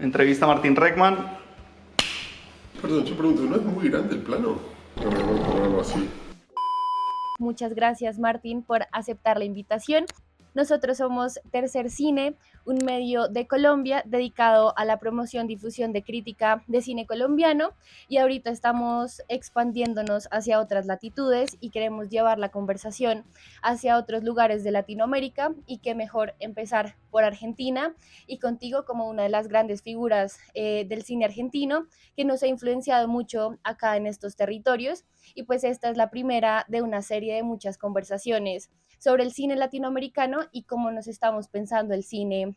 Entrevista a Martín Reckman. Perdón, yo pregunto, ¿no es muy grande el plano? No me voy a poner algo así. Muchas gracias, Martín, por aceptar la invitación. Nosotros somos Tercer Cine, un medio de Colombia dedicado a la promoción, difusión de crítica de cine colombiano, y ahorita estamos expandiéndonos hacia otras latitudes y queremos llevar la conversación hacia otros lugares de Latinoamérica, y qué mejor empezar por Argentina y contigo como una de las grandes figuras del cine argentino que nos ha influenciado mucho acá en estos territorios. Y pues esta es la primera de una serie de muchas conversaciones sobre el cine latinoamericano y cómo nos estamos pensando el cine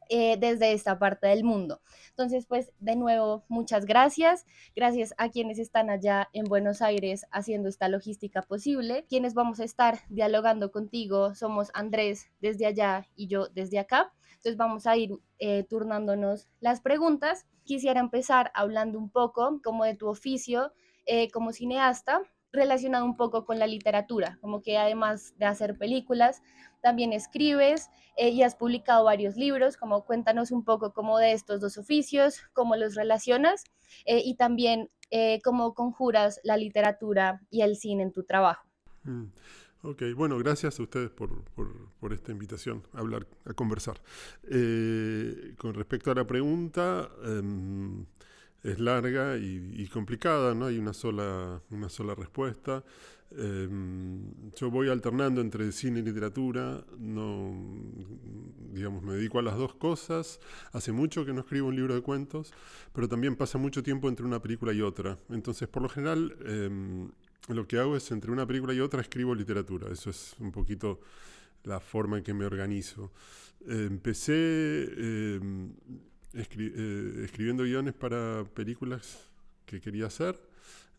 desde esta parte del mundo. Entonces, pues de nuevo, muchas gracias. Gracias a quienes están allá en Buenos Aires haciendo esta logística posible. Quienes vamos a estar dialogando contigo somos Andrés desde allá y yo desde acá. Entonces vamos a ir turnándonos las preguntas. Quisiera empezar hablando un poco como de tu oficio como cineasta, relacionado un poco con la literatura, como que además de hacer películas, también escribes y has publicado varios libros. Como cuéntanos un poco como de estos dos oficios, cómo los relacionas y también cómo conjuras la literatura y el cine en tu trabajo. Ok, bueno, gracias a ustedes por esta invitación a hablar, a conversar. Con respecto a la pregunta, es larga y complicada, no hay una sola respuesta. Yo voy alternando entre cine y literatura, no, digamos, me dedico a las dos cosas. Hace mucho que no escribo un libro de cuentos, pero también pasa mucho tiempo entre una película y otra. Entonces, por lo general, lo que hago es entre una película y otra escribo literatura. Eso es un poquito la forma en que me organizo. Empecé escribiendo guiones para películas que quería hacer.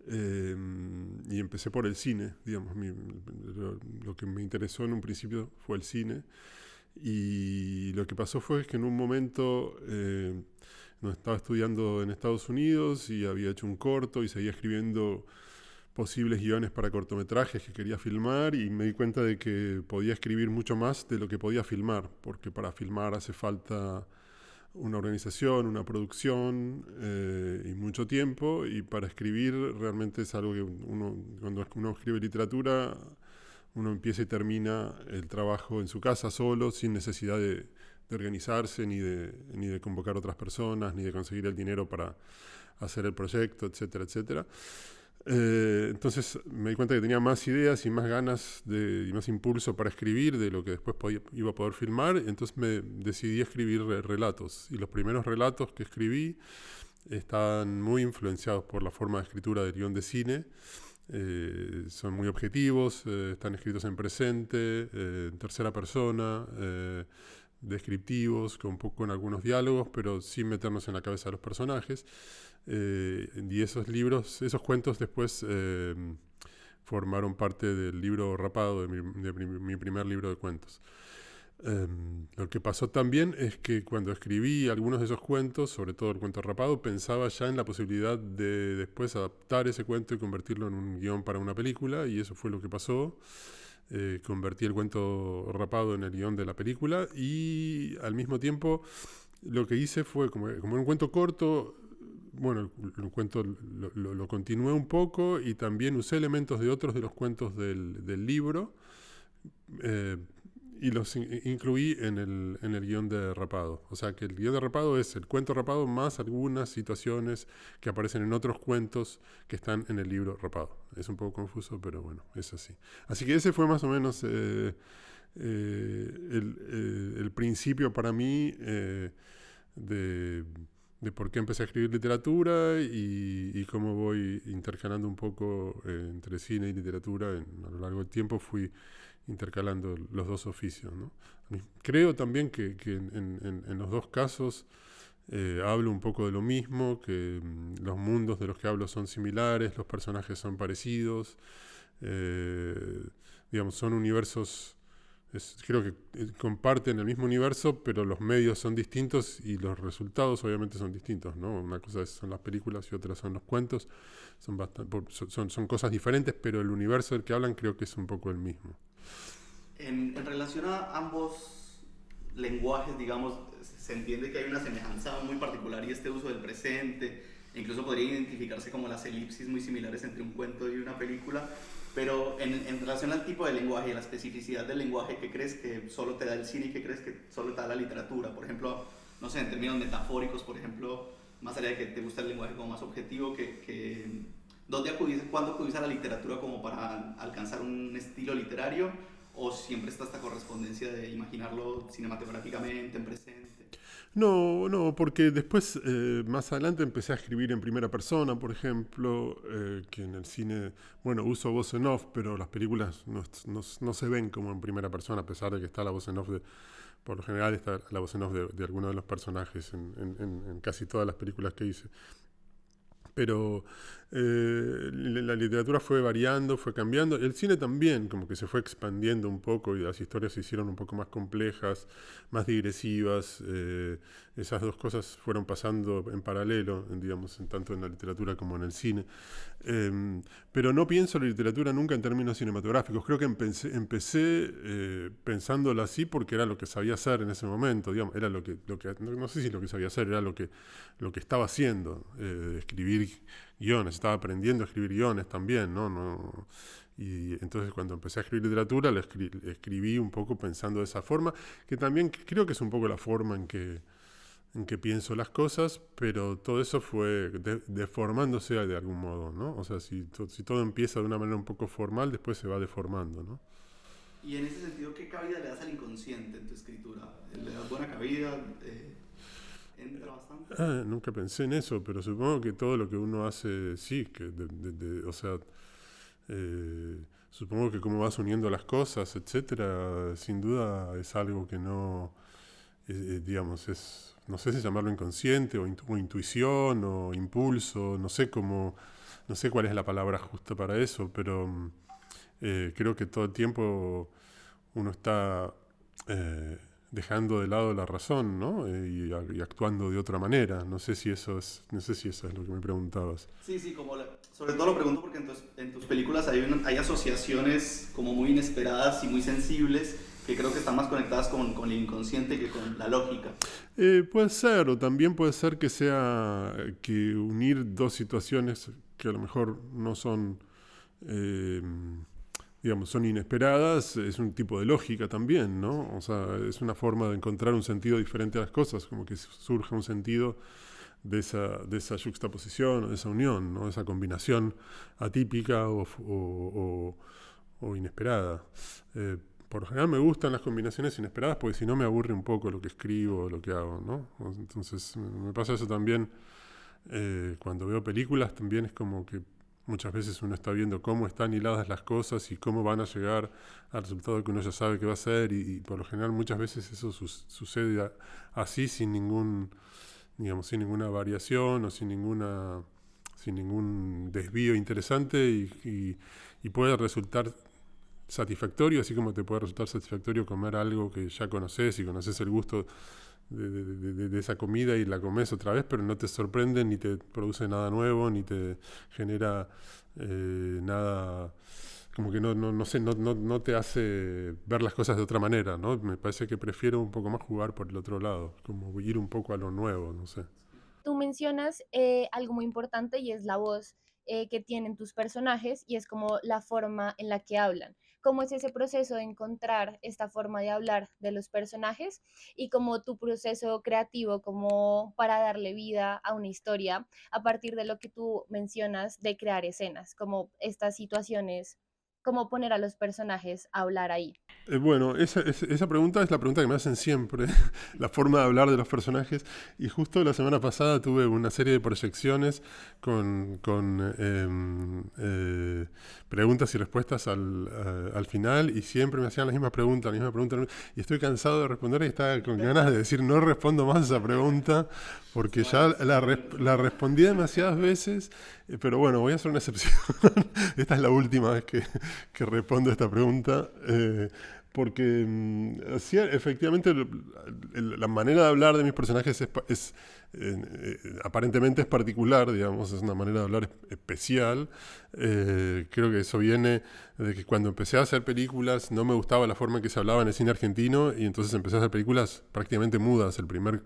Y empecé por el cine, digamos, lo que me interesó en un principio fue el cine, y lo que pasó fue que en un momento no estaba estudiando en Estados Unidos y había hecho un corto y seguía escribiendo posibles guiones para cortometrajes que quería filmar, y me di cuenta de que podía escribir mucho más de lo que podía filmar, porque para filmar hace falta una organización, una producción y mucho tiempo, y para escribir realmente es algo que cuando uno escribe literatura, uno empieza y termina el trabajo en su casa solo, sin necesidad de organizarse, ni de convocar otras personas, ni de conseguir el dinero para hacer el proyecto, etcétera, etcétera. Entonces me di cuenta que tenía más ideas y más ganas y más impulso para escribir de lo que después iba a poder filmar. Entonces me decidí a escribir relatos, y los primeros relatos que escribí están muy influenciados por la forma de escritura del guión de cine. Son muy objetivos, están escritos en presente, en tercera persona, descriptivos, con algunos diálogos, pero sin meternos en la cabeza de los personajes. Y esos cuentos después formaron parte del libro Rapado, de mi primer libro de cuentos. Lo que pasó también es que cuando escribí algunos de esos cuentos, sobre todo el cuento Rapado, pensaba ya en la posibilidad de después adaptar ese cuento y convertirlo en un guión para una película, y eso fue lo que pasó. Convertí el cuento Rapado en el guión de la película, y al mismo tiempo lo que hice fue, como en un cuento corto, bueno, el cuento lo continué un poco, y también usé elementos de otros de los cuentos del libro, y los incluí en el guión de Rapado. O sea que el guión de Rapado es el cuento Rapado más algunas situaciones que aparecen en otros cuentos que están en el libro Rapado. Es un poco confuso, pero bueno, es así. Así que ese fue más o menos el principio para mí de por qué empecé a escribir literatura, y cómo voy intercalando un poco entre cine y literatura. A lo largo del tiempo fui intercalando los dos oficios, ¿no? Creo también que en los dos casos hablo un poco de lo mismo, que los mundos de los que hablo son similares, los personajes son parecidos, digamos, son universos. Creo que comparten el mismo universo, pero los medios son distintos y los resultados obviamente son distintos, ¿no? Una cosa son las películas y otra son los cuentos. Son cosas diferentes, pero el universo del que hablan creo que es un poco el mismo. En relación a ambos lenguajes, digamos, se entiende que hay una semejanza muy particular y este uso del presente, e incluso podría identificarse como las elipsis muy similares entre un cuento y una película, pero en relación al tipo de lenguaje y a la especificidad del lenguaje, ¿qué crees que solo te da el cine y qué crees que solo te da la literatura? Por ejemplo, no sé, en términos metafóricos, por ejemplo, más allá de que te gusta el lenguaje como más objetivo, ¿cuándo acudís a la literatura como para alcanzar un estilo literario? ¿O siempre está esta correspondencia de imaginarlo cinematográficamente, en presente? No, no, porque después, más adelante, empecé a escribir en primera persona, por ejemplo, que en el cine, bueno, uso voz en off, pero las películas no se ven como en primera persona, a pesar de que está la voz en off por lo general está la voz en off de algunos de los personajes en casi todas las películas que hice. Pero la literatura fue variando, fue cambiando. El cine también, como que se fue expandiendo un poco y las historias se hicieron un poco más complejas, más digresivas. Esas dos cosas fueron pasando en paralelo, digamos, tanto en la literatura como en el cine. Pero no pienso la literatura nunca en términos cinematográficos. Creo que empecé pensándolo así porque era lo que sabía hacer en ese momento. Digamos, era lo que no sé si lo que sabía hacer, era lo que estaba haciendo, escribir guiones, estaba aprendiendo a escribir guiones también, ¿no? Y entonces cuando empecé a escribir literatura, la escribí un poco pensando de esa forma, que también creo que es un poco la forma en que pienso las cosas, pero todo eso fue deformándose de algún modo, ¿no? O sea, si todo empieza de una manera un poco formal, después se va deformando, ¿no? Y en ese sentido, ¿qué cabida le das al inconsciente en tu escritura? ¿Le das buena cabida? ¿Entra bastante? Nunca pensé en eso, pero supongo que todo lo que uno hace, sí, que o sea, supongo que como vas uniendo las cosas, etcétera, sin duda es algo que no, digamos, no sé si llamarlo inconsciente o intuición o impulso, no sé cuál es la palabra justa para eso, pero creo que todo el tiempo uno está dejando de lado la razón, ¿no? Y actuando de otra manera. No sé si eso es lo que me preguntabas. Sí, sobre todo lo pregunto porque en tus películas hay asociaciones como muy inesperadas y muy sensibles que creo que están más conectadas con el inconsciente que con la lógica. Puede ser, o también puede ser que sea que unir dos situaciones que a lo mejor no son, digamos, son inesperadas, es un tipo de lógica también, ¿no? O sea, es una forma de encontrar un sentido diferente a las cosas, como que surge un sentido de esa juxtaposición, de esa unión, ¿no? Esa combinación atípica o inesperada. Por lo general me gustan las combinaciones inesperadas porque si no me aburre un poco lo que escribo, lo que hago, ¿no? Entonces me pasa eso también cuando veo películas, también es como que muchas veces uno está viendo cómo están hiladas las cosas y cómo van a llegar al resultado que uno ya sabe que va a ser y por lo general muchas veces eso sucede así sin ninguna variación o sin ningún desvío interesante y puede resultar satisfactorio, así como te puede resultar satisfactorio comer algo que ya conoces y conoces el gusto de esa comida y la comes otra vez, pero no te sorprende ni te produce nada nuevo, ni te genera nada, como que no te hace ver las cosas de otra manera, ¿no? Me parece que prefiero un poco más jugar por el otro lado, como ir un poco a lo nuevo, no sé. Tú mencionas algo muy importante y es la voz que tienen tus personajes y es como la forma en la que hablan. ¿Cómo es ese proceso de encontrar esta forma de hablar de los personajes y como tu proceso creativo como para darle vida a una historia a partir de lo que tú mencionas de crear escenas, como estas situaciones, cómo poner a los personajes a hablar ahí? Bueno, esa pregunta es la pregunta que me hacen siempre, la forma de hablar de los personajes. Y justo la semana pasada tuve una serie de proyecciones con preguntas y respuestas al final y siempre me hacían la misma pregunta. Y estoy cansado de responder y estaba con ganas de decir no respondo más a esa pregunta porque ya la respondí demasiadas veces. Pero bueno, voy a hacer una excepción. Esta es la última vez que respondo esta pregunta. porque sí, efectivamente la manera de hablar de mis personajes aparentemente es particular, digamos, es una manera de hablar especial. Creo que eso viene de que cuando empecé a hacer películas no me gustaba la forma en que se hablaba en el cine argentino y entonces empecé a hacer películas prácticamente mudas. El primer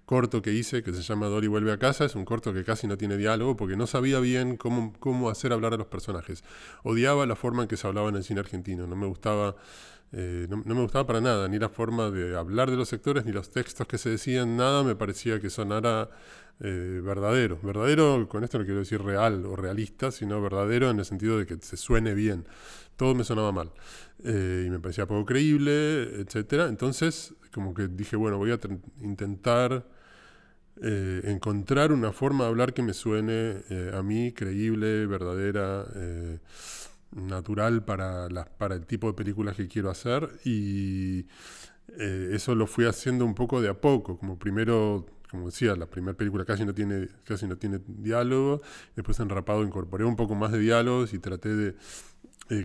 corto que hice, que se llama Dory vuelve a casa, es un corto que casi no tiene diálogo porque no sabía bien cómo hacer hablar a los personajes. Odiaba la forma en que se hablaba en el cine argentino, no me gustaba para nada, ni la forma de hablar de los actores, ni los textos que se decían, nada me parecía que sonara verdadero. Verdadero, con esto no quiero decir real o realista, sino verdadero en el sentido de que se suene bien. Todo me sonaba mal. Y me parecía poco creíble, etcétera. Entonces, como que dije, bueno, voy a intentar encontrar una forma de hablar que me suene a mí creíble, verdadera, natural para el tipo de películas que quiero hacer, y eso lo fui haciendo un poco de a poco, como primero, como decía, la primera película casi no tiene diálogo, después en Rapado incorporé un poco más de diálogos y traté de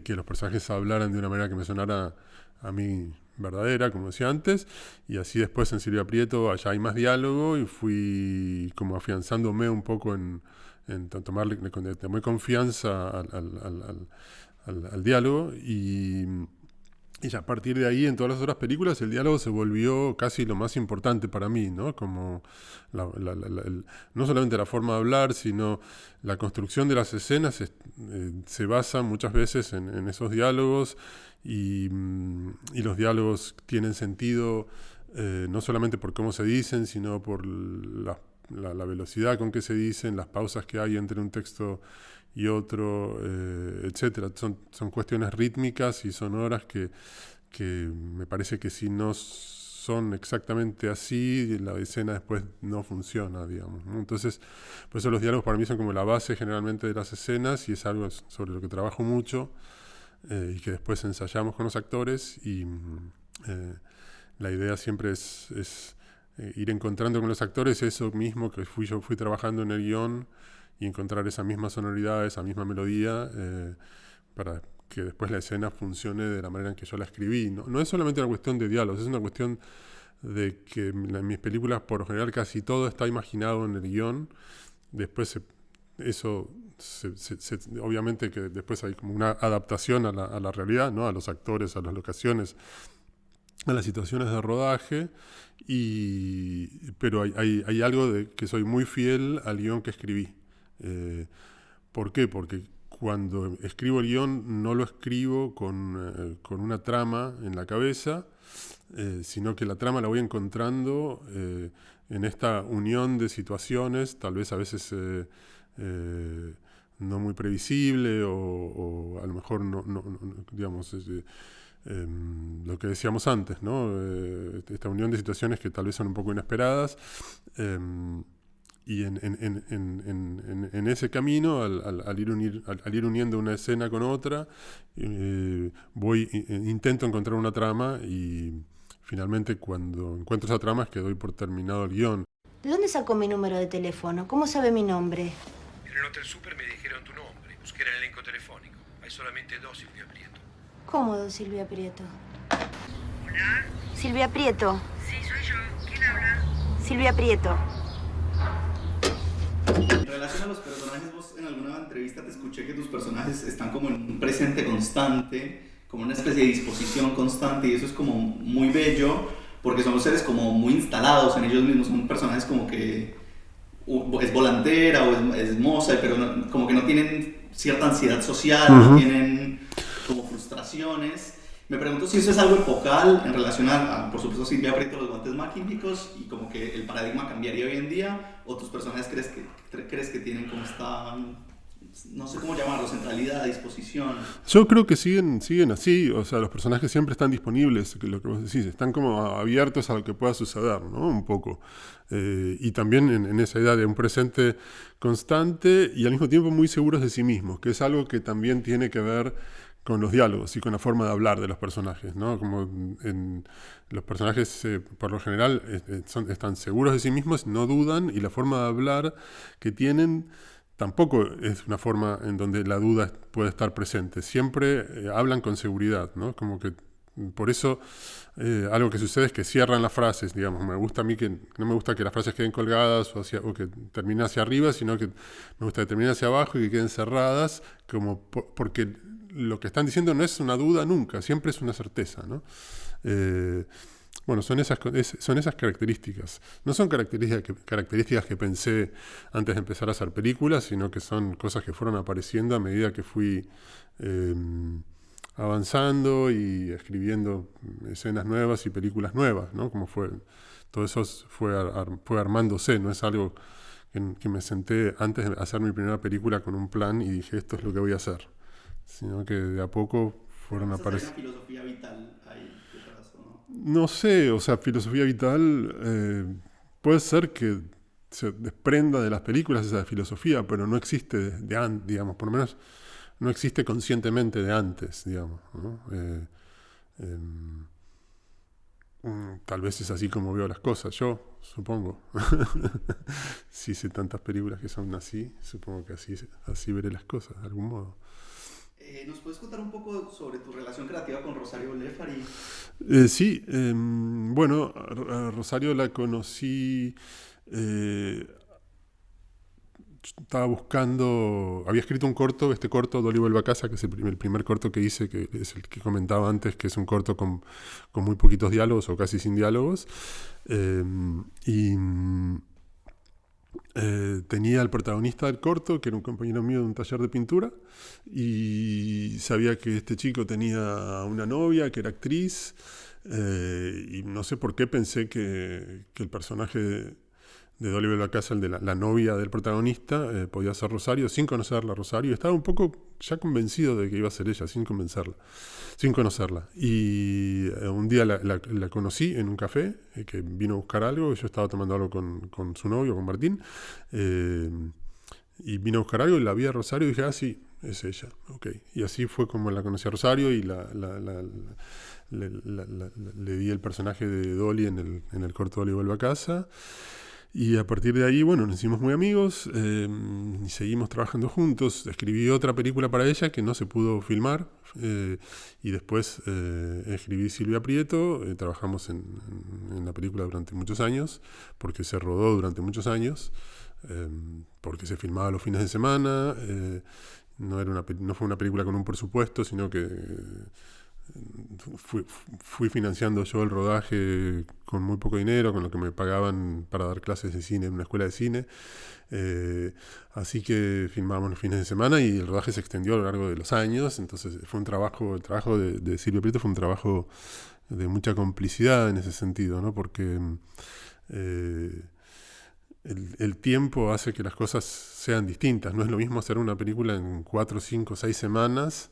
que los personajes hablaran de una manera que me sonara a mí verdadera, como decía antes, y así después en Silvia Prieto allá hay más diálogo y fui como afianzándome un poco en tomé confianza al diálogo y ya a partir de ahí en todas las otras películas el diálogo se volvió casi lo más importante para mí, ¿no? Como no solamente la forma de hablar, sino la construcción de las escenas se basa muchas veces en esos diálogos y los diálogos tienen sentido no solamente por cómo se dicen, sino por la velocidad con que se dicen, las pausas que hay entre un texto y otro, etcétera. Son cuestiones rítmicas y sonoras que me parece que si no son exactamente así, la escena después no funciona, digamos, ¿no? Entonces, por eso los diálogos para mí son como la base generalmente de las escenas y es algo sobre lo que trabajo mucho y que después ensayamos con los actores y la idea siempre es ir encontrando con los actores eso mismo que yo fui trabajando en el guión y encontrar esa misma sonoridad, esa misma melodía para que después la escena funcione de la manera en que yo la escribí. No es solamente una cuestión de diálogos, es una cuestión de que en mis películas por lo general casi todo está imaginado en el guión. Después obviamente que después hay como una adaptación a la realidad, ¿no? A los actores, a las locaciones, a las situaciones de rodaje, pero hay algo de que soy muy fiel al guión que escribí. ¿Por qué? Porque cuando escribo el guión no lo escribo con una trama en la cabeza, sino que la trama la voy encontrando en esta unión de situaciones, tal vez a veces no muy previsible o a lo mejor no digamos, lo que decíamos antes, ¿no? Esta unión de situaciones que tal vez son un poco inesperadas. Y en ese camino, al ir uniendo una escena con otra, intento encontrar una trama y finalmente cuando encuentro esa trama es que doy por terminado el guión. ¿De dónde sacó mi número de teléfono? ¿Cómo sabe mi nombre? En el Hotel Super me dijeron tu nombre. Busqué en el elenco telefónico. Hay solamente 2 Silvia Prieto. ¿Cómo, don Silvia Prieto? ¿Hola? Silvia Prieto. Sí, soy yo. ¿Quién habla? Silvia Prieto. En relación a los personajes, vos en alguna entrevista te escuché que tus personajes están como en un presente constante, como una especie de disposición constante, y eso es como muy bello, porque son los seres como muy instalados en ellos mismos, son personajes como que es volantera o es moza, pero como que no tienen cierta ansiedad social, no tienen como frustraciones. Me pregunto si eso es algo epocal en relación a por supuesto, Silvia Prieto, los guantes mágicos, y como que el paradigma cambiaría hoy en día, o tus personajes crees que tienen como esta, no sé cómo llamarlo, centralidad, disposición. Yo creo que siguen así, o sea, los personajes siempre están disponibles, lo que vos decís, están como abiertos a lo que pueda suceder, ¿no? Un poco. Y también en esa idea de un presente constante y al mismo tiempo muy seguros de sí mismos, que es algo que también tiene que ver con los diálogos y con la forma de hablar de los personajes, ¿no? Como los personajes por lo general están seguros de sí mismos, no dudan, y la forma de hablar que tienen tampoco es una forma en donde la duda puede estar presente. Siempre hablan con seguridad, ¿no? Como que Por eso algo que sucede es que cierran las frases, digamos. Me gusta a mí que no me gusta que las frases queden colgadas o que terminen hacia arriba, sino que me gusta que terminen hacia abajo y que queden cerradas, porque lo que están diciendo no es una duda nunca, siempre es una certeza, ¿no? Bueno, son esas características. No son características que pensé antes de empezar a hacer películas, sino que son cosas que fueron apareciendo a medida que fui avanzando y escribiendo escenas nuevas y películas nuevas, ¿no? Como todo eso fue armándose, no es algo que me senté antes de hacer mi primera película con un plan y dije, esto es lo que voy a hacer, sino que de a poco fueron apareciendo. ¿Hay una filosofía vital ahí detrás o no? No sé, o sea, filosofía vital puede ser que se desprenda de las películas esa filosofía, pero no existe de antes, digamos, por lo menos no existe conscientemente de antes, digamos, ¿no? Tal vez es así como veo las cosas, yo supongo. Si hice tantas películas que son así, supongo que así veré las cosas, de algún modo. ¿Nos puedes contar un poco sobre tu relación creativa con Rosario Blefari? Sí, bueno, a Rosario la conocí... estaba buscando, había escrito un corto, este corto, Dolly vuelve a casa, que es el primer corto que hice, que es el que comentaba antes, que es un corto con muy poquitos diálogos o casi sin diálogos, tenía el protagonista del corto, que era un compañero mío de un taller de pintura, y sabía que este chico tenía una novia que era actriz, y no sé por qué pensé que el personaje de Dolly vuelve a casa, el de la novia del protagonista, podía ser Rosario, sin conocerla a Rosario. Estaba un poco ya convencido de que iba a ser ella, sin conocerla. Y un día la conocí en un café, que vino a buscar algo, yo estaba tomando algo con su novio, con Martín, y vino a buscar algo y la vi a Rosario y dije, sí, es ella, ok. Y así fue como la conocí a Rosario y le di el personaje de Dolly en el corto Dolly vuelve a casa. Y a partir de ahí, bueno, nos hicimos muy amigos y seguimos trabajando juntos. Escribí otra película para ella que no se pudo filmar y después escribí Silvia Prieto. Trabajamos en la película durante muchos años, porque se rodó durante muchos años, porque se filmaba los fines de semana. No fue una película con un presupuesto, sino que fui financiando yo el rodaje con muy poco dinero, con lo que me pagaban para dar clases de cine en una escuela de cine. Así que filmábamos los fines de semana y el rodaje se extendió a lo largo de los años. Entonces fue el trabajo de Silvia Prieto fue un trabajo de mucha complicidad en ese sentido, ¿no? Porque el tiempo hace que las cosas sean distintas. No es lo mismo hacer una película en 4, 5, 6 semanas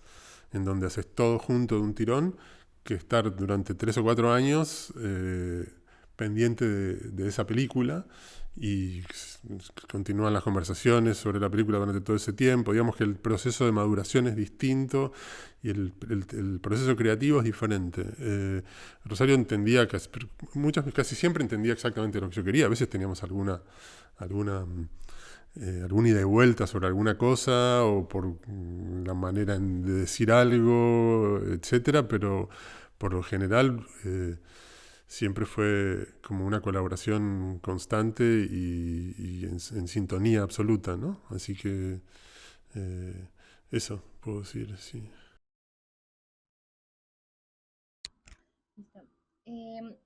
en donde haces todo junto de un tirón, que estar durante 3 o 4 años pendiente de esa película y continúan las conversaciones sobre la película durante todo ese tiempo. Digamos que el proceso de maduración es distinto y el proceso creativo es diferente. Rosario entendía, casi siempre entendía exactamente lo que yo quería. A veces teníamos alguna ida y vuelta sobre alguna cosa o por la manera de decir algo, etcétera, pero por lo general siempre fue como una colaboración constante y en sintonía absoluta, ¿no? Así que eso puedo decir, sí.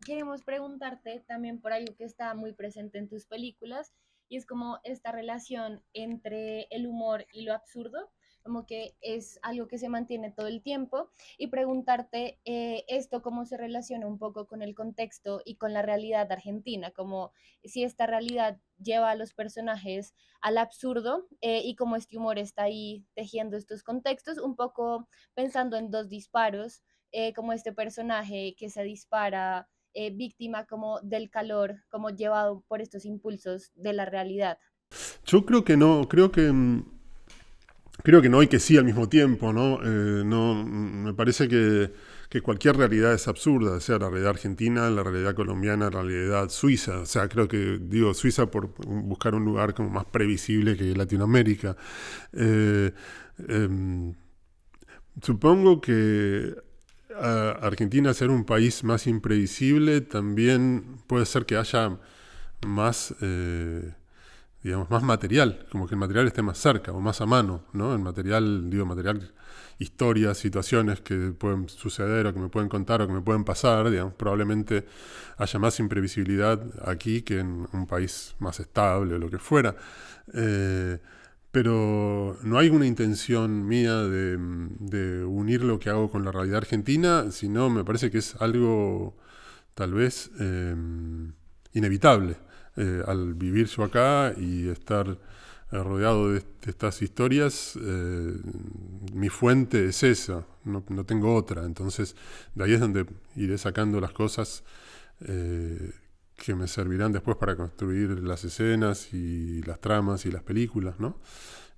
Queremos preguntarte también por algo que está muy presente en tus películas, y es como esta relación entre el humor y lo absurdo, como que es algo que se mantiene todo el tiempo, y preguntarte esto cómo se relaciona un poco con el contexto y con la realidad argentina, como si esta realidad lleva a los personajes al absurdo, y cómo este humor está ahí tejiendo estos contextos, un poco pensando en Dos disparos, como este personaje que se dispara, víctima como del calor, como llevado por estos impulsos de la realidad. Yo creo que no, creo que no y que sí al mismo tiempo, ¿no? No, me parece que cualquier realidad es absurda, sea la realidad argentina, la realidad colombiana, la realidad suiza. O sea, creo que digo Suiza por buscar un lugar como más previsible que Latinoamérica. Supongo que Argentina, al ser un país más imprevisible, también puede ser que haya más, digamos, más material, como que el material esté más cerca o más a mano, ¿no? El material, material, historias, situaciones que pueden suceder o que me pueden contar o que me pueden pasar, digamos, probablemente haya más imprevisibilidad aquí que en un país más estable o lo que fuera. Pero no hay una intención mía de unir lo que hago con la realidad argentina, sino me parece que es algo tal vez inevitable. Al vivir yo acá y estar rodeado de estas historias, mi fuente es esa, no tengo otra. Entonces, de ahí es donde iré sacando las cosas que me servirán después para construir las escenas y las tramas y las películas, ¿no?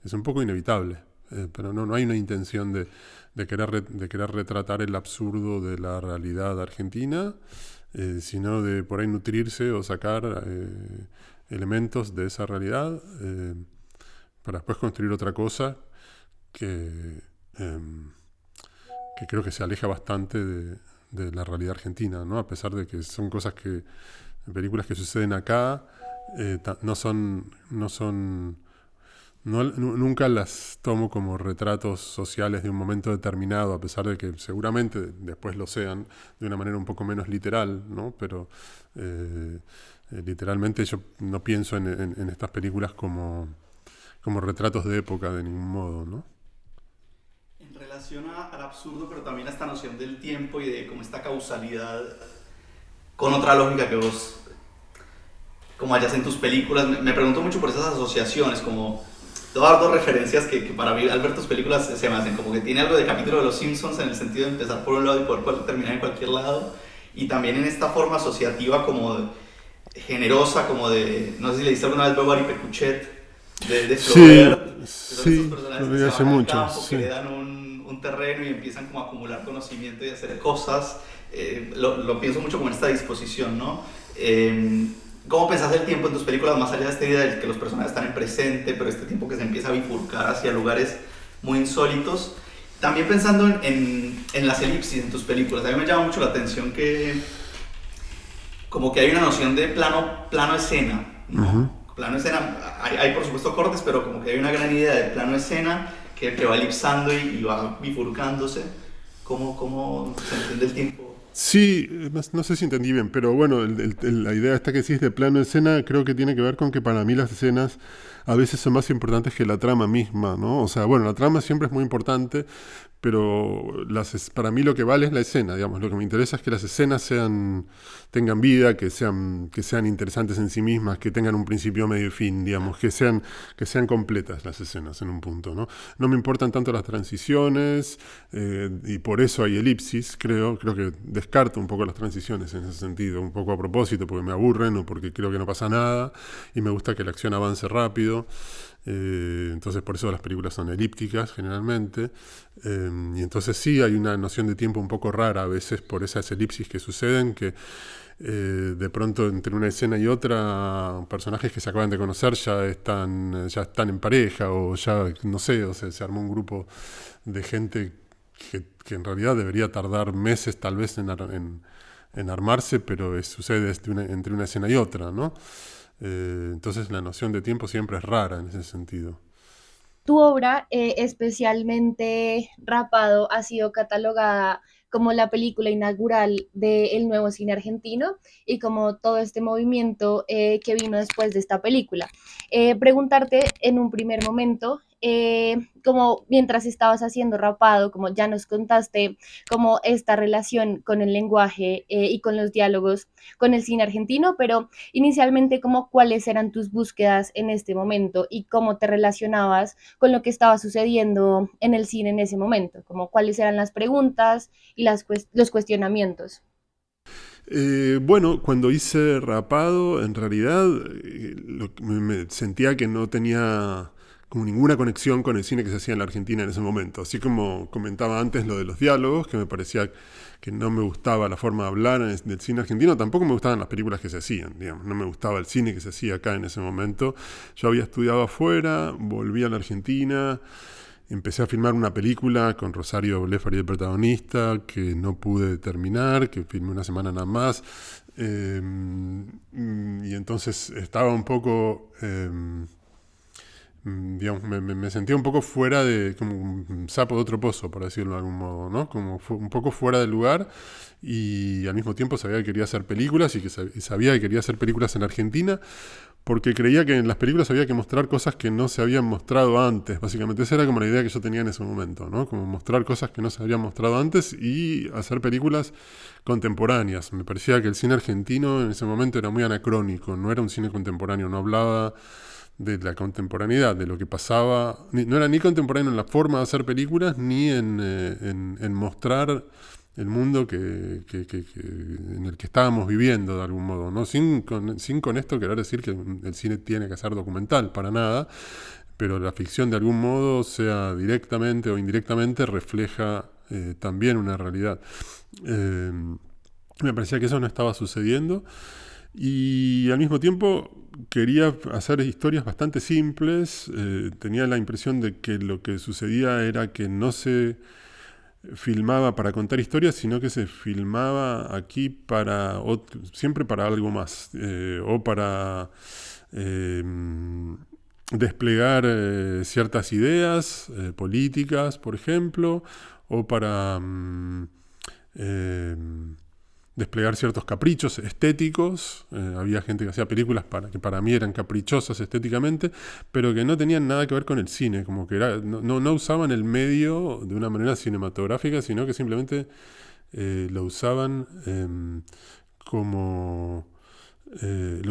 Es un poco inevitable, pero no hay una intención de querer retratar el absurdo de la realidad argentina, sino de por ahí nutrirse o sacar elementos de esa realidad para después construir otra cosa que creo que se aleja bastante de la realidad argentina, ¿no? A pesar de que son cosas películas que suceden acá, nunca las tomo como retratos sociales de un momento determinado, a pesar de que seguramente después lo sean de una manera un poco menos literal, ¿no? Pero literalmente yo no pienso en estas películas como retratos de época de ningún modo, ¿no? En relación al absurdo, pero también a esta noción del tiempo y de como esta causalidad con otra lógica que vos como hayas en tus películas, me pregunto mucho por esas asociaciones, como te voy a dar dos referencias que para mí al ver tus películas se me hacen, como que tiene algo de capítulo de Los Simpsons en el sentido de empezar por un lado y poder terminar en cualquier lado, y también en esta forma asociativa como generosa, como de, no sé si le diste alguna vez Beverly Pecuchet, de Flaubert, sí, lo vi hace mucho, campo, que le dan un terreno y empiezan como a acumular conocimiento y a hacer cosas. Lo pienso mucho como en esta disposición, ¿no? ¿Cómo pensás el tiempo en tus películas, más allá de esta idea de que los personajes están en presente, pero este tiempo que se empieza a bifurcar hacia lugares muy insólitos? También pensando en las elipsis en tus películas, a mí me llama mucho la atención que como que hay una noción de plano escena, ¿no? Uh-huh. Plano escena, hay por supuesto cortes, pero como que hay una gran idea de plano escena que va elipsando y va bifurcándose. ¿Cómo se entiende el tiempo? Sí, no sé si entendí bien, pero bueno, la idea esta que decís de plano escena creo que tiene que ver con que para mí las escenas a veces son más importantes que la trama misma, ¿no? O sea, bueno, la trama siempre es muy importante, pero para mí lo que vale es la escena, digamos. Lo que me interesa es que las escenas tengan vida, que sean interesantes en sí mismas, que tengan un principio, medio y fin, digamos, que sean completas las escenas en un punto, ¿no? No me importan tanto las transiciones, y por eso hay elipsis, creo que descarto un poco las transiciones en ese sentido, un poco a propósito, porque me aburren o porque creo que no pasa nada, y me gusta que la acción avance rápido. Entonces por eso las películas son elípticas generalmente, y entonces sí hay una noción de tiempo un poco rara a veces por esas elipsis que suceden, que de pronto entre una escena y otra personajes que se acaban de conocer ya están en pareja, o ya no sé, o sea, se armó un grupo de gente que en realidad debería tardar meses tal vez en armarse, pero sucede entre una escena y otra, ¿no? Entonces la noción de tiempo siempre es rara en ese sentido. Tu obra, especialmente Rapado, ha sido catalogada como la película inaugural del nuevo cine argentino y como todo este movimiento que vino después de esta película. Preguntarte en un primer momento, como mientras estabas haciendo Rapado, como ya nos contaste, como esta relación con el lenguaje y con los diálogos con el cine argentino, pero inicialmente como cuáles eran tus búsquedas en este momento y cómo te relacionabas con lo que estaba sucediendo en el cine en ese momento, como cuáles eran las preguntas y los cuestionamientos. Bueno, cuando hice Rapado, en realidad me sentía que no tenía como ninguna conexión con el cine que se hacía en la Argentina en ese momento. Así como comentaba antes lo de los diálogos, que me parecía que no me gustaba la forma de hablar del cine argentino, tampoco me gustaban las películas que se hacían, digamos. No me gustaba el cine que se hacía acá en ese momento. Yo había estudiado afuera, volví a la Argentina empecé a filmar una película con Rosario Blefari de protagonista, que no pude terminar, que filmé una semana nada más. Y entonces estaba un poco, digamos, me sentía un poco fuera de, como un sapo de otro pozo, por decirlo de algún modo, ¿no? Como un poco fuera del lugar, y al mismo tiempo sabía que quería hacer películas y sabía que quería hacer películas en Argentina, porque creía que en las películas había que mostrar cosas que no se habían mostrado antes. Básicamente esa era como la idea que yo tenía en ese momento, ¿no? Como mostrar cosas que no se habían mostrado antes y hacer películas contemporáneas. Me parecía que el cine argentino en ese momento era muy anacrónico, no era un cine contemporáneo, no hablaba de la contemporaneidad, de lo que pasaba, no era ni contemporáneo en la forma de hacer películas, ni en mostrar el mundo en el que estábamos viviendo de algún modo, ¿no? Sin con esto querer decir que el cine tiene que ser documental, para nada, pero la ficción de algún modo, sea directamente o indirectamente, refleja también una realidad. Me parecía que eso no estaba sucediendo, y al mismo tiempo quería hacer historias bastante simples. Tenía la impresión de que lo que sucedía era que no se filmaba para contar historias, sino que se filmaba aquí siempre para algo más, o para desplegar ciertas ideas políticas, por ejemplo, o para desplegar ciertos caprichos estéticos. Había gente que hacía películas que para mí eran caprichosas estéticamente, pero que no tenían nada que ver con el cine, como que no usaban el medio de una manera cinematográfica, sino que simplemente lo usaban lo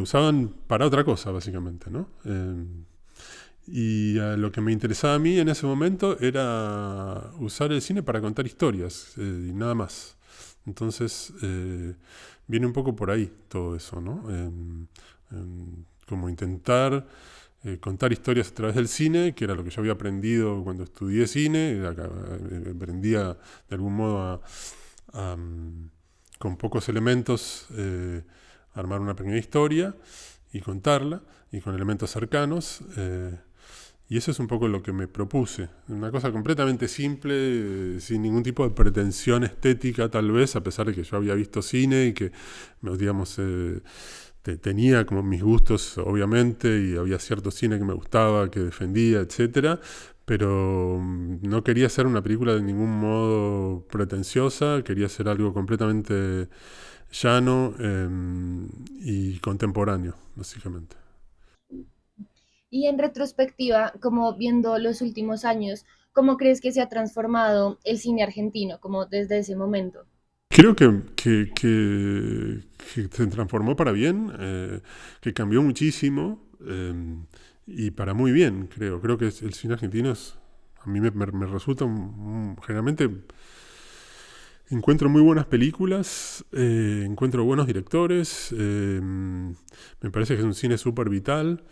usaban para otra cosa, básicamente, ¿no? Y lo que me interesaba a mí en ese momento era usar el cine para contar historias, y nada más. Entonces, viene un poco por ahí todo eso, ¿no? Como intentar contar historias a través del cine, que era lo que yo había aprendido cuando estudié cine. Aprendía de algún modo con pocos elementos, armar una pequeña historia y contarla, y con elementos cercanos. Y eso es un poco lo que me propuse. Una cosa completamente simple, sin ningún tipo de pretensión estética, tal vez, a pesar de que yo había visto cine y que, digamos, tenía como mis gustos, obviamente, y había cierto cine que me gustaba, que defendía, etcétera, pero no quería hacer una película de ningún modo pretenciosa, quería hacer algo completamente llano y contemporáneo, básicamente. Y en retrospectiva, como viendo los últimos años, ¿cómo crees que se ha transformado el cine argentino, como desde ese momento? Creo que se transformó para bien, que cambió muchísimo, y para muy bien, creo. Creo que el cine argentino a mí me resulta generalmente encuentro muy buenas películas, encuentro buenos directores, me parece que es un cine súper vital,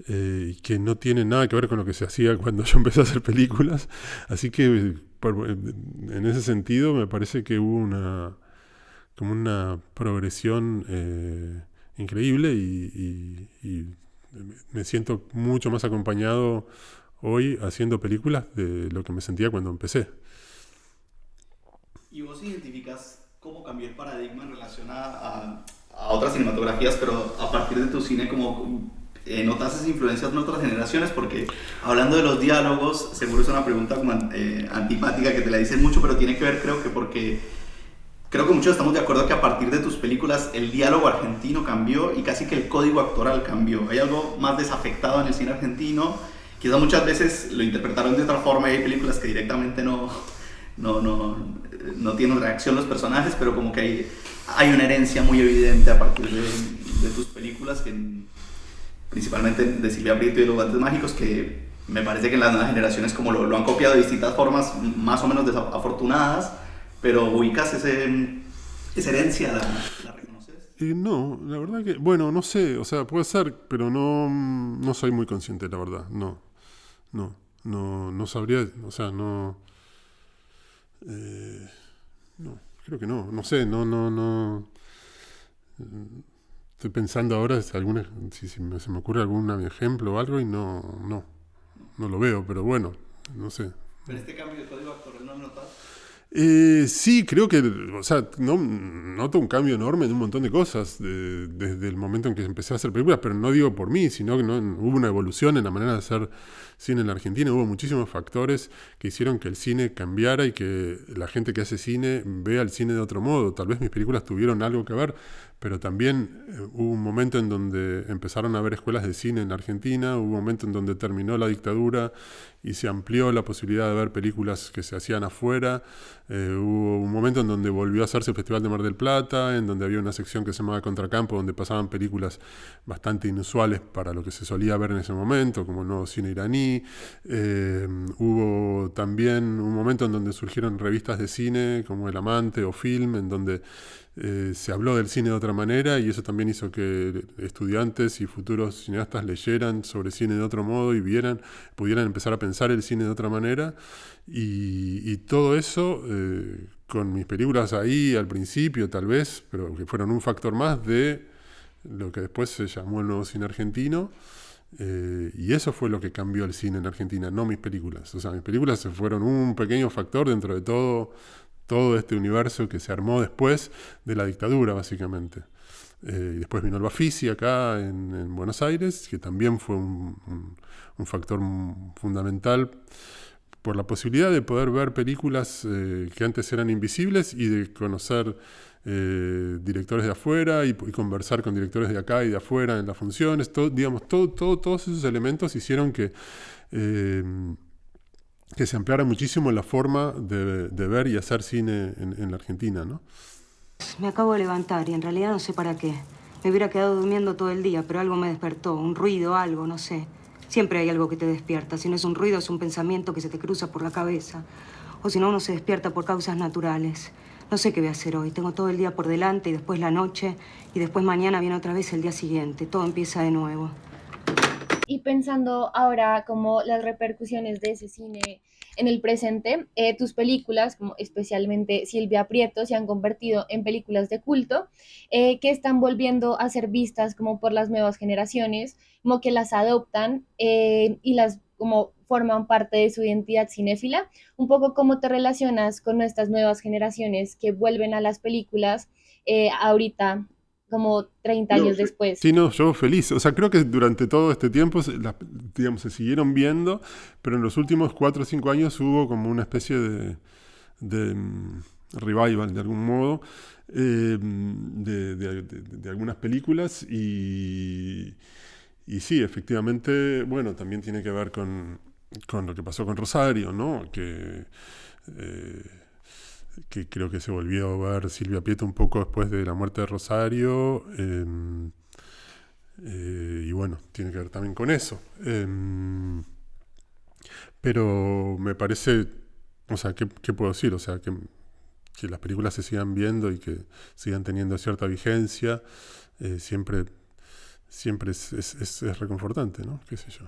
que no tiene nada que ver con lo que se hacía cuando yo empecé a hacer películas. Así que en ese sentido me parece que hubo como una progresión increíble, y me siento mucho más acompañado hoy haciendo películas de lo que me sentía cuando empecé. ¿Y vos identificas cómo cambió el paradigma en relación a otras cinematografías, pero a partir de tu cine, como notas esas influencias en otras generaciones? Porque hablando de los diálogos, seguro es una pregunta como antipática, que te la dicen mucho, pero tiene que ver, porque creo que muchos estamos de acuerdo que a partir de tus películas el diálogo argentino cambió y casi que el código actoral cambió. Hay algo más desafectado en el cine argentino, quizás muchas veces lo interpretaron de otra forma, y hay películas que directamente no tienen reacción los personajes, pero como que hay una herencia muy evidente a partir de tus películas, principalmente de Silvia Prieto y de Los Guantes Mágicos, que me parece que en las nuevas generaciones como lo han copiado de distintas formas más o menos desafortunadas, pero ubicas esa herencia, ¿la reconoces? No, la verdad que, bueno, no sé, o sea, puede ser, pero no soy muy consciente, la verdad, no sabría, o sea, no, creo que no sé, no. Estoy pensando ahora si se me ocurre algún ejemplo o algo, y no lo veo, pero bueno, no sé, Pero este cambio de código actoral no lo notas. Sí, creo que, o sea, noto un cambio enorme en un montón de cosas desde el momento en que empecé a hacer películas, pero no digo por mí, sino que hubo una evolución en la manera de hacer cine en la Argentina, hubo muchísimos factores que hicieron que el cine cambiara y que la gente que hace cine vea el cine de otro modo. Tal vez mis películas tuvieron algo que ver, pero también hubo un momento en donde empezaron a haber escuelas de cine en Argentina, hubo un momento en donde terminó la dictadura y se amplió la posibilidad de ver películas que se hacían afuera. Hubo un momento en donde volvió a hacerse el Festival de Mar del Plata, en donde había una sección que se llamaba Contracampo, donde pasaban películas bastante inusuales para lo que se solía ver en ese momento, como el nuevo cine iraní. Hubo también un momento en donde surgieron revistas de cine como El Amante o Film, en donde se habló del cine de otra manera, y eso también hizo que estudiantes y futuros cineastas leyeran sobre cine de otro modo y pudieran empezar a pensar el cine de otra manera. Y todo eso, con mis películas ahí al principio tal vez, pero que fueron un factor más de lo que después se llamó el nuevo cine argentino. Y eso fue lo que cambió el cine en Argentina, no mis películas. O sea, mis películas fueron un pequeño factor dentro de todo este universo que se armó después de la dictadura, básicamente. Y después vino el Bafisi acá en Buenos Aires, que también fue un factor fundamental por la posibilidad de poder ver películas que antes eran invisibles y de conocer directores de afuera y conversar con directores de acá y de afuera en las funciones. Todos esos elementos hicieron que se ampliara muchísimo la forma de ver y hacer cine en la Argentina, ¿no? Me acabo de levantar y en realidad no sé para qué. Me hubiera quedado durmiendo todo el día, pero algo me despertó, un ruido, algo, no sé. Siempre hay algo que te despierta. Si no es un ruido, es un pensamiento que se te cruza por la cabeza. O si no, uno se despierta por causas naturales. No sé qué voy a hacer hoy. Tengo todo el día por delante y después la noche. Y después mañana viene otra vez el día siguiente. Todo empieza de nuevo. Y pensando ahora como las repercusiones de ese cine en el presente, tus películas, como especialmente Silvia Prieto, se han convertido en películas de culto que están volviendo a ser vistas como por las nuevas generaciones, como que las adoptan y las como forman parte de su identidad cinéfila. Un poco cómo te relacionas con estas nuevas generaciones que vuelven a las películas ahorita, como 30 años después. Sí, no, yo feliz. O sea, creo que durante todo este tiempo, digamos, se siguieron viendo, pero en los últimos 4 o 5 años hubo como una especie de revival, de algún modo, de algunas películas. Y sí, efectivamente, bueno, también tiene que ver con lo que pasó con Rosario, ¿no? Que creo que se volvió a ver Silvia Prieto un poco después de la muerte de Rosario, y bueno, tiene que ver también con eso. Pero me parece, o sea, ¿qué puedo decir? O sea, que las películas se sigan viendo y que sigan teniendo cierta vigencia, siempre es reconfortante, ¿no? Qué sé yo.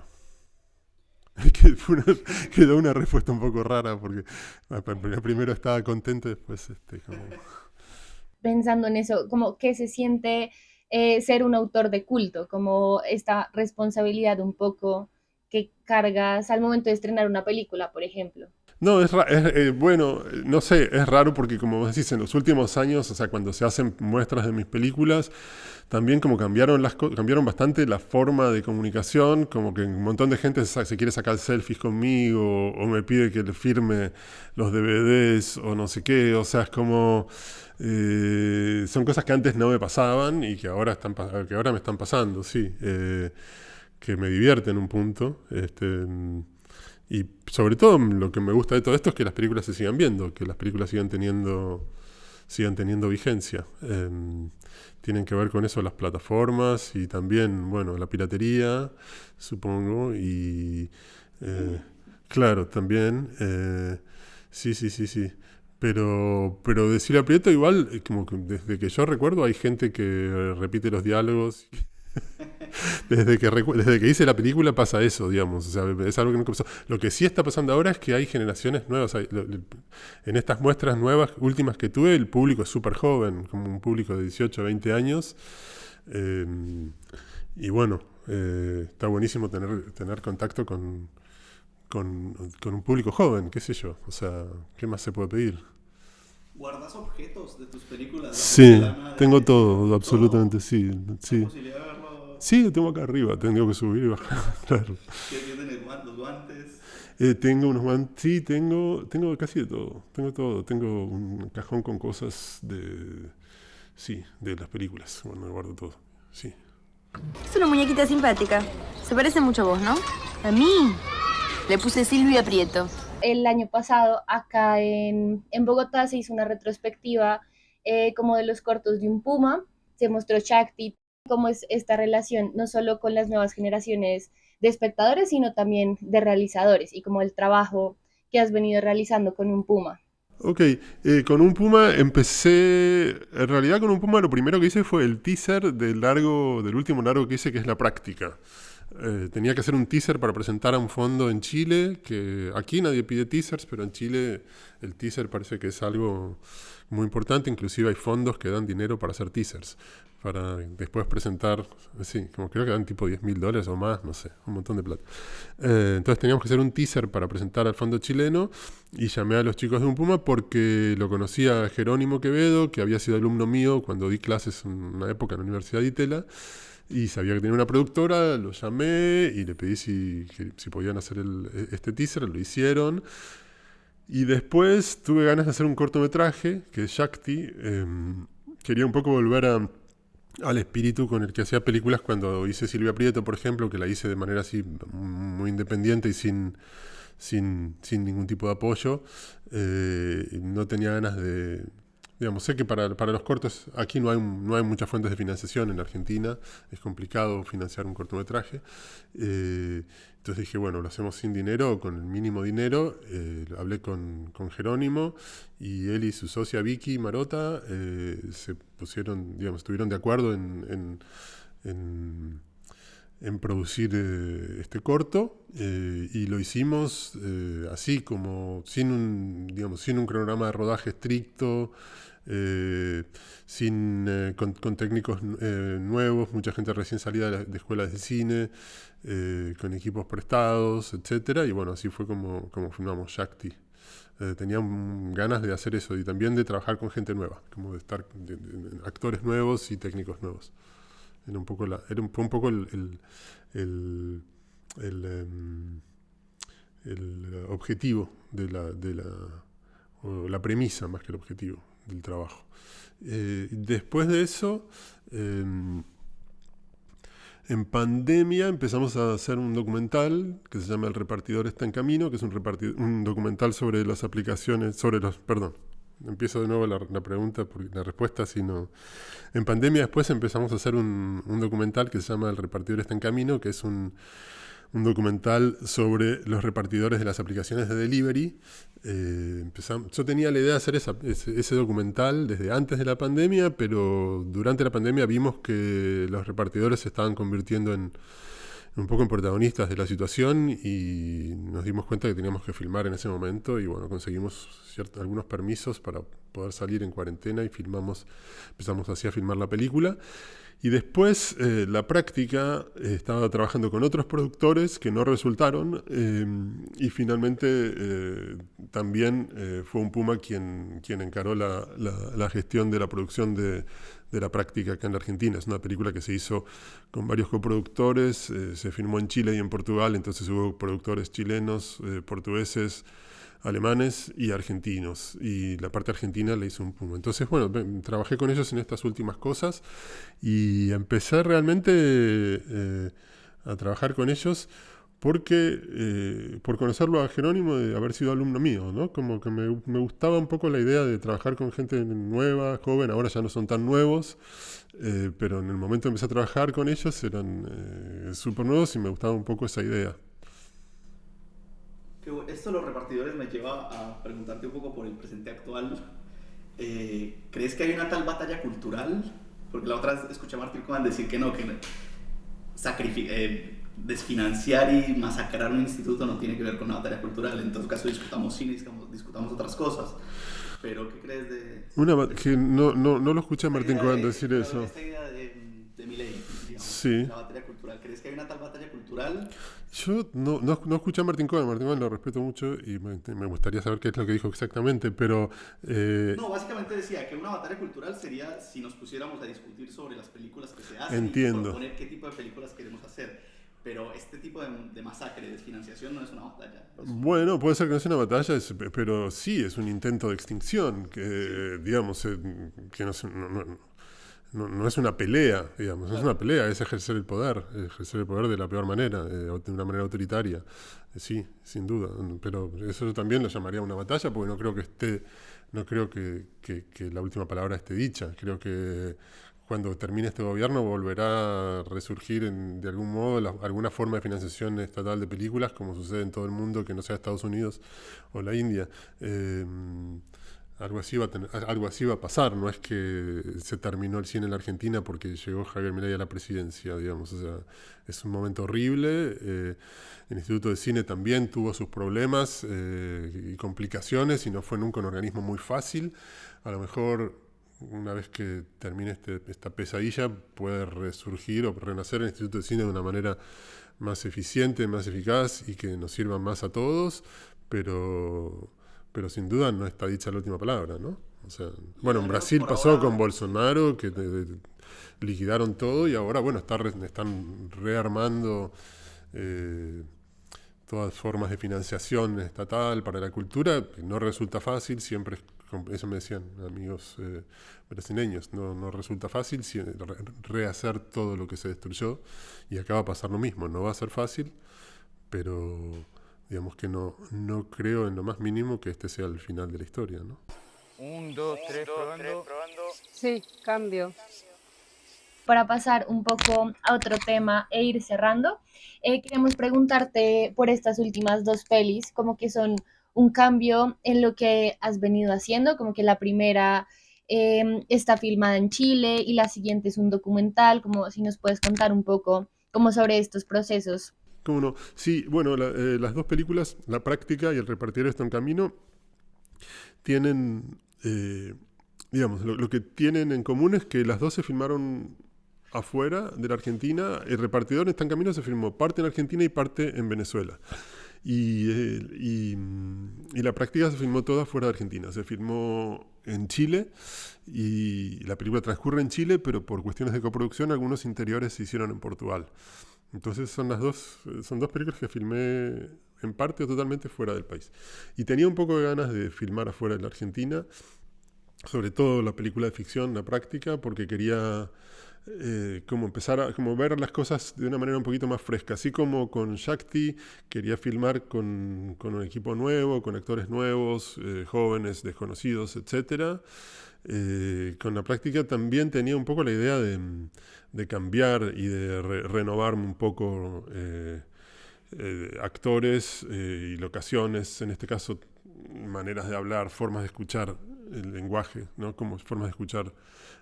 Quedó una respuesta un poco rara porque primero estaba contento, después como... Pensando en eso, como que se siente ser un autor de culto, como esta responsabilidad un poco que cargas al momento de estrenar una película, por ejemplo. No, bueno, no sé, es raro porque como vos decís, en los últimos años, o sea, cuando se hacen muestras de mis películas, también como cambiaron bastante la forma de comunicación, como que un montón de gente se quiere sacar selfies conmigo o me pide que le firme los DVDs o no sé qué, o sea, es como... son cosas que antes no me pasaban y que ahora me están pasando, sí, que me divierten un punto, y sobre todo lo que me gusta de todo esto es que las películas se sigan viendo, que las películas sigan teniendo vigencia. Tienen que ver con eso las plataformas y también, bueno, la piratería, supongo, y claro, también, sí. Pero de Silvia Prieto igual, como que desde que yo recuerdo hay gente que repite los diálogos. Desde que hice la película pasa eso, digamos, o sea, es algo que nunca pasó. Lo que sí está pasando ahora es que hay generaciones nuevas. En estas muestras nuevas, últimas que tuve, el público es súper joven, como un público de 18 a 20 años. Y bueno, está buenísimo tener contacto con con un público joven, qué sé yo. O sea, ¿qué más se puede pedir? ¿Guardas objetos de tus películas? La Sí, porcelana tengo de- todo, absolutamente, sí. ¿La Sí, posibilidad de verlo? sí, lo tengo acá arriba, tengo que subir y bajar. Claro. ¿Qué tienen los guantes? Tengo unos guantes, sí, tengo casi de todo. Tengo todo. Tengo un cajón con cosas de las películas. Bueno, guardo todo, sí. Es una muñequita simpática. Se parece mucho a vos, ¿no? A mí. Le puse Silvia Prieto. El año pasado acá en Bogotá se hizo una retrospectiva como de los cortos de un puma, se mostró Shakti, cómo es esta relación no solo con las nuevas generaciones de espectadores, sino también de realizadores y como el trabajo que has venido realizando con un puma. Ok, con un puma empecé, en realidad con un puma lo primero que hice fue el teaser del último largo que hice, que es La Práctica. Tenía que hacer un teaser para presentar a un fondo en Chile, que aquí nadie pide teasers, pero en Chile el teaser parece que es algo muy importante, inclusive hay fondos que dan dinero para hacer teasers, para después presentar, sí, como creo que dan tipo $10.000 o más, no sé, un montón de plata. Entonces teníamos que hacer un teaser para presentar al fondo chileno y llamé a los chicos de Un Puma porque lo conocía Jerónimo Quevedo, que había sido alumno mío cuando di clases en una época en la Universidad de Itela, y sabía que tenía una productora, lo llamé y le pedí si podían hacer este teaser, lo hicieron. Y después tuve ganas de hacer un cortometraje, que es Shakti. Quería un poco volver al espíritu con el que hacía películas cuando hice Silvia Prieto, por ejemplo, que la hice de manera así muy independiente y sin ningún tipo de apoyo. No tenía ganas de... Digamos, sé que para los cortos aquí no hay muchas fuentes de financiación en Argentina, es complicado financiar un cortometraje. Entonces dije, bueno, lo hacemos sin dinero, con el mínimo dinero. Hablé con Jerónimo y él y su socia Vicky Marota se pusieron, digamos, estuvieron de acuerdo en producir este corto y lo hicimos así como sin un cronograma de rodaje estricto, con técnicos nuevos, mucha gente recién salida de escuelas de cine, con equipos prestados, etcétera, y bueno, así fue como filmamos Shakti. Tenían ganas de hacer eso y también de trabajar con gente nueva, como de estar actores nuevos y técnicos nuevos. Era un poco el objetivo o la premisa más que el objetivo del trabajo. Después de eso, en pandemia empezamos a hacer un documental que se llama El repartidor está en camino, que es un documental sobre las aplicaciones, empiezo de nuevo la pregunta, porque la respuesta, sino... En pandemia después empezamos a hacer un documental que se llama El repartidor está en camino, que es un documental sobre los repartidores de las aplicaciones de delivery. Yo tenía la idea de hacer ese documental desde antes de la pandemia, pero durante la pandemia vimos que los repartidores se estaban convirtiendo un poco en protagonistas de la situación y nos dimos cuenta que teníamos que filmar en ese momento y bueno, conseguimos algunos permisos para poder salir en cuarentena y empezamos así a filmar la película. Y después La Práctica, estaba trabajando con otros productores que no resultaron y finalmente también fue Un Puma quien encaró la gestión de la producción de La Práctica acá en la Argentina. Es una película que se hizo con varios coproductores, se filmó en Chile y en Portugal, entonces hubo productores chilenos, portugueses, alemanes y argentinos, y la parte argentina la hizo Un Puma. Entonces, bueno, trabajé con ellos en estas últimas cosas y empecé realmente a trabajar con ellos porque por conocerlo a Jerónimo, de haber sido alumno mío, ¿no? Como que me gustaba un poco la idea de trabajar con gente nueva, joven, ahora ya no son tan nuevos, pero en el momento que empecé a trabajar con ellos eran súper nuevos y me gustaba un poco esa idea. Esto de los repartidores me lleva a preguntarte un poco por el presente actual. ¿Crees que hay una tal batalla cultural? Porque la otra vez escuché a Martín Cohen decir que no, que desfinanciar y masacrar un instituto no tiene que ver con una batalla cultural. En todo caso discutamos cine, discutamos otras cosas. Pero ¿qué crees de...? Que no lo escuché a Martín Cohen decir eso. Esta idea de Milei, digamos, sí. la batalla cultural. ¿Crees que hay una tal batalla cultural? Yo no escuché a Martín Cohen lo respeto mucho y me gustaría saber qué es lo que dijo exactamente, pero... No, básicamente decía que una batalla cultural sería si nos pusiéramos a discutir sobre las películas que se hacen Entiendo. y proponer qué tipo de películas queremos hacer. Pero este tipo de masacre, de desfinanciación, no es una batalla. Bueno, puede ser que no sea una batalla, pero sí es un intento de extinción, que digamos, que no es una pelea, digamos, no es una pelea, es ejercer el poder de la peor manera, de una manera autoritaria. Sí, sin duda, pero eso yo también lo llamaría una batalla, porque no creo que la última palabra esté dicha. Creo que cuando termine este gobierno volverá a resurgir de algún modo alguna forma de financiación estatal de películas, como sucede en todo el mundo, que no sea Estados Unidos o la India. Algo así va a pasar, no es que se terminó el cine en la Argentina porque llegó Javier Milei a la presidencia, digamos, o sea, es un momento horrible. El Instituto de Cine también tuvo sus problemas y complicaciones y no fue nunca un organismo muy fácil. A lo mejor una vez que termine esta pesadilla puede resurgir o renacer el Instituto de Cine de una manera más eficiente, más eficaz y que nos sirva más a todos, pero sin duda no está dicha la última palabra, ¿no? O sea, bueno, en Brasil pasó con Bolsonaro, que liquidaron todo y ahora, bueno, están rearmando todas formas de financiación estatal para la cultura. No resulta fácil, siempre, eso me decían amigos brasileños, no resulta fácil rehacer todo lo que se destruyó, y acá va a pasar lo mismo, no va a ser fácil, pero... digamos que no creo en lo más mínimo que este sea el final de la historia, ¿no? 1, 2, 3, probando. Sí, cambio. Para pasar un poco a otro tema e ir cerrando, queremos preguntarte por estas últimas dos pelis, como que son un cambio en lo que has venido haciendo, como que la primera está filmada en Chile y la siguiente es un documental, como si nos puedes contar un poco como sobre estos procesos. ¿Cómo no? Sí, bueno, las dos películas, La Práctica y El Repartidor está en camino, tienen, digamos, lo que tienen en común es que las dos se filmaron afuera de la Argentina. El Repartidor está en camino se filmó parte en Argentina y parte en Venezuela. Y La Práctica se filmó toda fuera de Argentina. Se filmó en Chile y la película transcurre en Chile, pero por cuestiones de coproducción algunos interiores se hicieron en Portugal. Entonces son dos películas que filmé en parte o totalmente fuera del país. Y tenía un poco de ganas de filmar afuera de la Argentina, sobre todo la película de ficción, La Práctica, porque quería como empezar a ver las cosas de una manera un poquito más fresca. Así como con Shakti quería filmar con un equipo nuevo, con actores nuevos, jóvenes, desconocidos, etc. Con La Práctica también tenía un poco la idea de cambiar y de renovarme un poco actores y locaciones, en este caso maneras de hablar, formas de escuchar el lenguaje, ¿no? Como formas de escuchar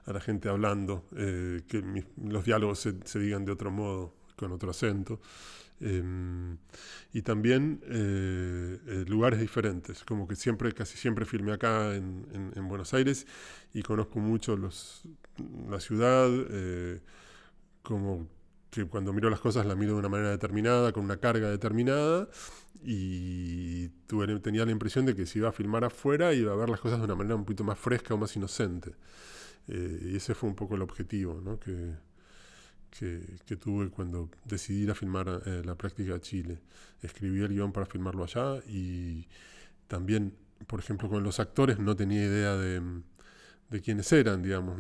a la gente hablando, que los diálogos se digan de otro modo, con otro acento. Y también lugares diferentes, como que casi siempre filmé acá en Buenos Aires y conozco mucho la ciudad, como que cuando miro las cosas las miro de una manera determinada, con una carga determinada, y tenía la impresión de que si iba a filmar afuera iba a ver las cosas de una manera un poquito más fresca o más inocente. Y ese fue un poco el objetivo, ¿no? que tuve cuando decidí ir a filmar La Práctica a Chile. Escribí el guión para filmarlo allá y también, por ejemplo, con los actores no tenía idea de quiénes eran, digamos.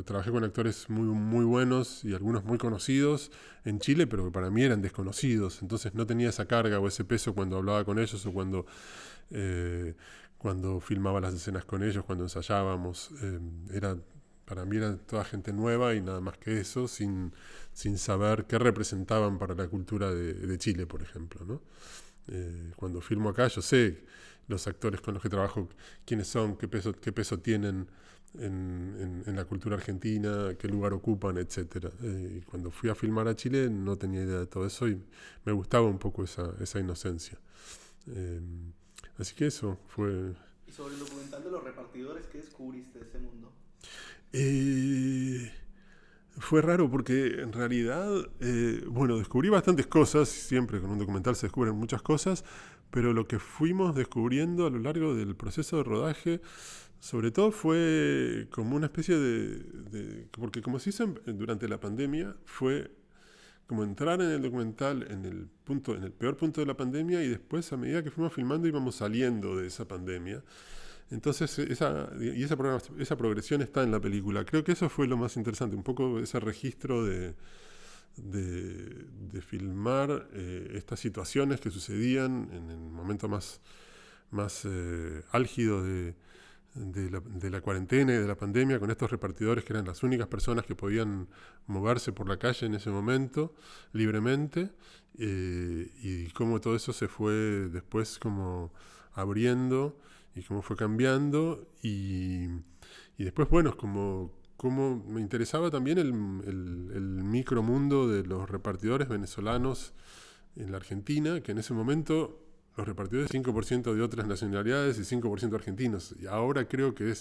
Trabajé con actores muy, muy buenos y algunos muy conocidos en Chile, pero que para mí eran desconocidos. Entonces no tenía esa carga o ese peso cuando hablaba con ellos o cuando filmaba las escenas con ellos, cuando ensayábamos. Para mí era toda gente nueva y nada más que eso, sin saber qué representaban para la cultura de Chile, por ejemplo, ¿no? Cuando filmo acá yo sé los actores con los que trabajo, quiénes son, qué peso tienen en la cultura argentina, qué lugar ocupan, etc. Cuando fui a filmar a Chile no tenía idea de todo eso y me gustaba un poco esa inocencia. Así que eso fue... ¿Y sobre el documental de Los Repartidores, qué descubriste de ese mundo? Fue raro porque en realidad, bueno, descubrí bastantes cosas, siempre con un documental se descubren muchas cosas, pero lo que fuimos descubriendo a lo largo del proceso de rodaje, sobre todo fue como una especie porque como se hizo durante la pandemia, fue como entrar en el documental en el peor punto de la pandemia y después a medida que fuimos filmando íbamos saliendo de esa pandemia. Entonces esa progresión está en la película. Creo que eso fue lo más interesante, un poco ese registro de filmar estas situaciones que sucedían en el momento más álgido de la cuarentena y de la pandemia, con estos repartidores que eran las únicas personas que podían moverse por la calle en ese momento libremente, y cómo todo eso se fue después como abriendo y cómo fue cambiando, y después, bueno, como me interesaba también el micromundo de los repartidores venezolanos en la Argentina, que en ese momento los repartidores 5% de otras nacionalidades y 5% argentinos, y ahora creo que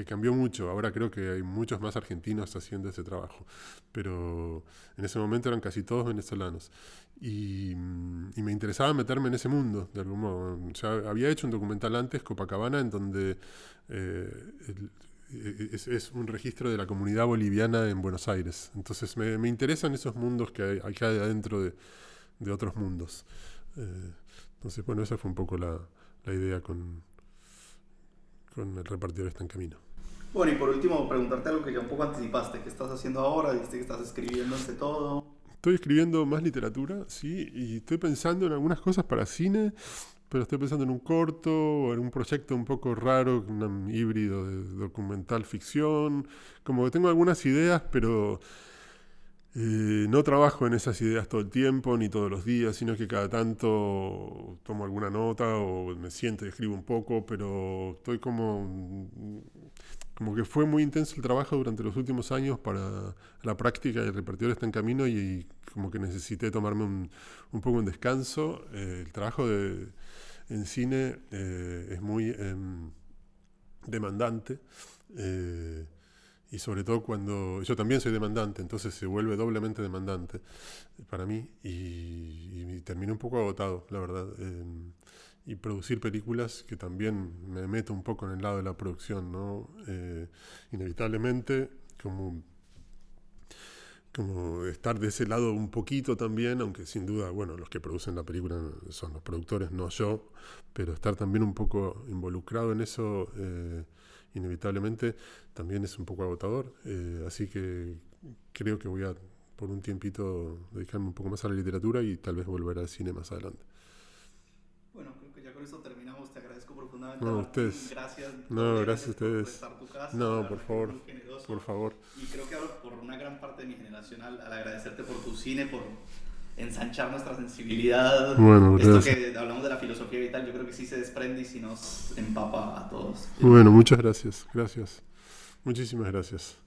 cambió mucho, ahora creo que hay muchos más argentinos haciendo ese trabajo, pero en ese momento eran casi todos venezolanos, y me interesaba meterme en ese mundo, de algún modo. Ya había hecho un documental antes, Copacabana, en donde es un registro de la comunidad boliviana en Buenos Aires, entonces me interesan esos mundos que hay adentro de otros mundos. Entonces, bueno, esa fue un poco la idea con el repartidor está en camino. Bueno, y por último, preguntarte algo que ya un poco anticipaste. ¿Qué estás haciendo ahora? Dijiste que estás escribiendo ante todo. Estoy escribiendo más literatura, sí, y estoy pensando en algunas cosas para cine, pero estoy pensando en un corto o en un proyecto un poco raro, un híbrido de documental ficción. Como que tengo algunas ideas, pero no trabajo en esas ideas todo el tiempo ni todos los días, sino que cada tanto tomo alguna nota o me siento y escribo un poco, pero estoy como que fue muy intenso el trabajo durante los últimos años para la práctica, y el repartidor está en camino, y como que necesité tomarme un poco un descanso. El trabajo en cine es muy demandante, y sobre todo cuando yo también soy demandante, entonces se vuelve doblemente demandante para mí, y terminé un poco agotado, la verdad. Y producir películas, que también me meto un poco en el lado de la producción, ¿no? Inevitablemente, como estar de ese lado un poquito también, aunque sin duda, bueno, los que producen la película son los productores, no yo, pero estar también un poco involucrado en eso, inevitablemente también es un poco agotador, así que creo que voy a, por un tiempito, dedicarme un poco más a la literatura y tal vez volver al cine más adelante. Bueno, creo que ya con eso terminamos. Te agradezco profundamente. No, ustedes. Gracias. Gracias a ustedes. Por prestar tu casa. No, por favor. Por favor. Y creo que hablo por una gran parte de mi generación al agradecerte por tu cine, por ensanchar nuestra sensibilidad. Bueno, esto gracias. que hablamos de la filosofía vital, yo creo que sí se desprende y sí nos empapa a todos. Bueno, muchas gracias. Gracias. Muchísimas gracias.